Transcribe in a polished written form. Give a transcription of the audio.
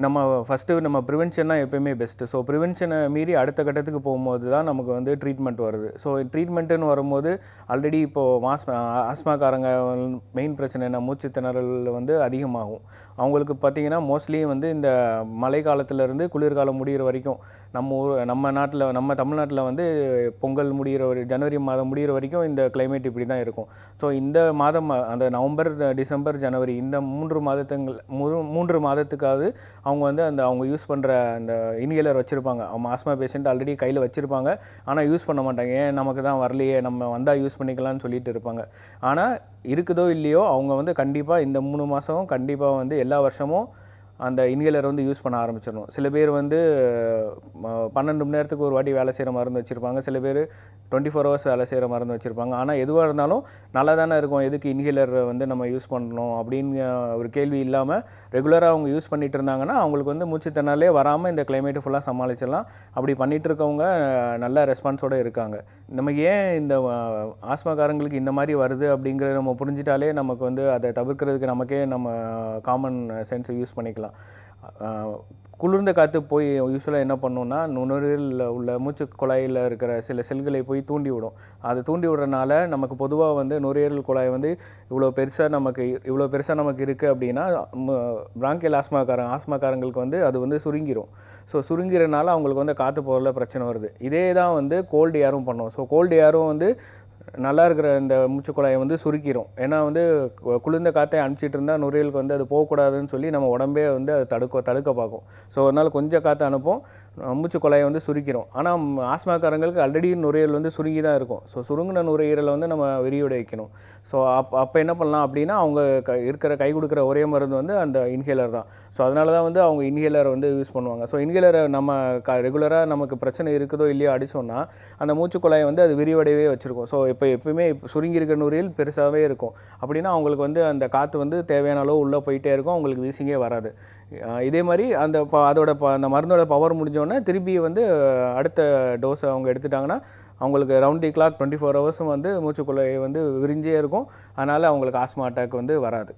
நம்ம ஃபஸ்ட்டு நம்ம ப்ரிவென்ஷன் தான் எப்பயுமே பெஸ்ட்டு. ஸோ ப்ரிவென்ஷனை மீறி அடுத்த கட்டத்துக்கு போகும்போது தான் நமக்கு வந்து ட்ரீட்மெண்ட் வருது. ஸோ ட்ரீட்மெண்ட்டுன்னு வரும்போது ஆல்ரெடி இப்போது ஆஸ்மாக்காரங்க மெயின் பிரச்சனை என்ன, மூச்சு திணறல் வந்து அதிகமாகும். அவங்களுக்கு பார்த்திங்கன்னா மோஸ்ட்லி வந்து இந்த மழை காலத்துலேருந்து குளிர்காலம் முடிகிற வரைக்கும் நம்ம நாட்டில், நம்ம தமிழ்நாட்டில் வந்து பொங்கல் முடிகிற ஜனவரி மாதம் முடிகிற வரைக்கும் இந்த கிளைமேட் இப்படி தான் இருக்கும். ஸோ இந்த மாதம் அந்த நவம்பர், டிசம்பர், ஜனவரி இந்த 3 மாதத்துக்காவது அவங்க வந்து அவங்க யூஸ் பண்ணுற அந்த இன்ஹேலர் வச்சுருப்பாங்க. அவங்க ஆஸ்மா பேஷண்ட் ஆல்ரெடி கையில் வச்சுருப்பாங்க. ஆனால் யூஸ் பண்ண மாட்டாங்க. ஏன் நமக்கு தான் வரலையே, நம்ம வந்தால் யூஸ் பண்ணிக்கலாம்னு சொல்லிட்டு இருப்பாங்க. ஆனால் இருக்குதோ இல்லையோ அவங்க வந்து கண்டிப்பாக இந்த 3 மாதம் கண்டிப்பாக வந்து எல்லா வருஷமும் அந்த இன்ஹேலர் வந்து யூஸ் பண்ண ஆரம்பிச்சிடணும். சில பேர் வந்து 12 மணி நேரத்துக்கு ஒரு வாட்டி வேலை செய்கிற மருந்து வச்சுருப்பாங்க. சில பேர் 24 ஹவர்ஸ் வேலை செய்கிற மருந்து வச்சுருப்பாங்க. ஆனால் எதுவாக இருந்தாலும் நல்லா தானே இருக்கும், எதுக்கு இன்ஹேலர் வந்து நம்ம யூஸ் பண்ணணும் அப்படின்னு ஒரு கேள்வி இல்லாமல் ரெகுலராக அவங்க யூஸ் பண்ணிகிட்டு இருந்தாங்கன்னா அவங்களுக்கு வந்து மூச்சு திணறலே வராமல் இந்த கிளைமேட்டு ஃபுல்லாக சமாளிச்சிடலாம். அப்படி பண்ணிகிட்டு இருக்கவங்க நல்ல ரெஸ்பான்ஸோடு இருக்காங்க. நம்ம ஏன் இந்த ஆஸ்மாக்காரங்களுக்கு இந்த மாதிரி வருது அப்படிங்கிறத நம்ம புரிஞ்சிட்டாலே நமக்கு வந்து அதை தவிர்க்கிறதுக்கு நமக்கே நம்ம காமன் சென்ஸை யூஸ் பண்ணிக்கலாம். குளிர்ந்த காற்று போய் யூஸ்வலாக என்ன பண்ணோன்னா நுரையீரலில் உள்ள மூச்சு குழாயில் இருக்கிற சில செல்களை போய் தூண்டி விடும். அது தூண்டி விடுறதுனால நமக்கு பொதுவாக வந்து நுரையீரல் குழாய் வந்து இவ்வளோ பெருசாக நமக்கு இருக்குது அப்படின்னா பிராங்கியல் ஆஸ்மாக்காரங்களுக்கு வந்து அது வந்து சுருங்கிடும். ஸோ சுருங்கிறனால அவங்களுக்கு வந்து காற்று போகிறதுல பிரச்சனை வருது. இதே தான் வந்து கோல்டு ஏரும் பண்ணும். ஸோ கோல்டு ஏரும் வந்து நல்லா இருக்கிற இந்த மூச்சுக்குழாயை வந்து சுருக்கிடும். ஏன்னா வந்து குளிர்ந்த காற்றை அனுப்பிச்சிட்டு இருந்தால் நுரையீரலுக்கு வந்து அது போகக்கூடாதுன்னு சொல்லி நம்ம உடம்பே வந்து அது தடுக்க பார்க்கும். ஸோ அதனால் கொஞ்சம் காற்று அனுப்பும், மூச்சுக்குழாயை வந்து சுருக்கிடும். ஆனால் ஆஸ்மாக்காரங்களுக்கு ஆல்ரெடி நுரையீரல் வந்து சுருங்கி தான் இருக்கும். ஸோ சுருங்கின நுரையீரலை வந்து நம்ம விரிவடை வைக்கணும். ஸோ அப்போ என்ன பண்ணலாம் அப்படின்னா அவங்க கை கொடுக்குற ஒரே மருந்து வந்து அந்த இன்ஹேலர் தான். ஸோ அதனால தான் வந்து அவங்க இன்ஹேலரை வந்து யூஸ் பண்ணுவாங்க. ஸோ இன்ஹேலரை நம்ம ரெகுலராக நமக்கு பிரச்சனை இருக்குதோ இல்லையோ அடித்தோன்னா அந்த மூச்சுக்குழாயை வந்து அது விரிவடையவே வச்சுருக்கும். ஸோ எப்பயுமே சசுருங்கி இருக்கிற நுரையீரல் பெருசாகவே இருக்கும். அப்படின்னா அவங்களுக்கு வந்து அந்த காற்று வந்து தேவையான அளவு உள்ளே போயிட்டே இருக்கும், அவங்களுக்கு வீசிங்கே வராது. இதே மாதிரி அந்த மருந்தோட பவர் முடிஞ்சோடனே திருப்பி வந்து அடுத்த டோஸை அவங்க எடுத்துட்டாங்கன்னா அவங்களுக்கு ரவுண்ட் தி கிளாக் 24 ஹவர்ஸும் வந்து மூச்சுக்குழாயை வந்து விரிஞ்சே இருக்கும். அதனால் அவங்களுக்கு ஆஸ்மா அட்டாக் வந்து வராது.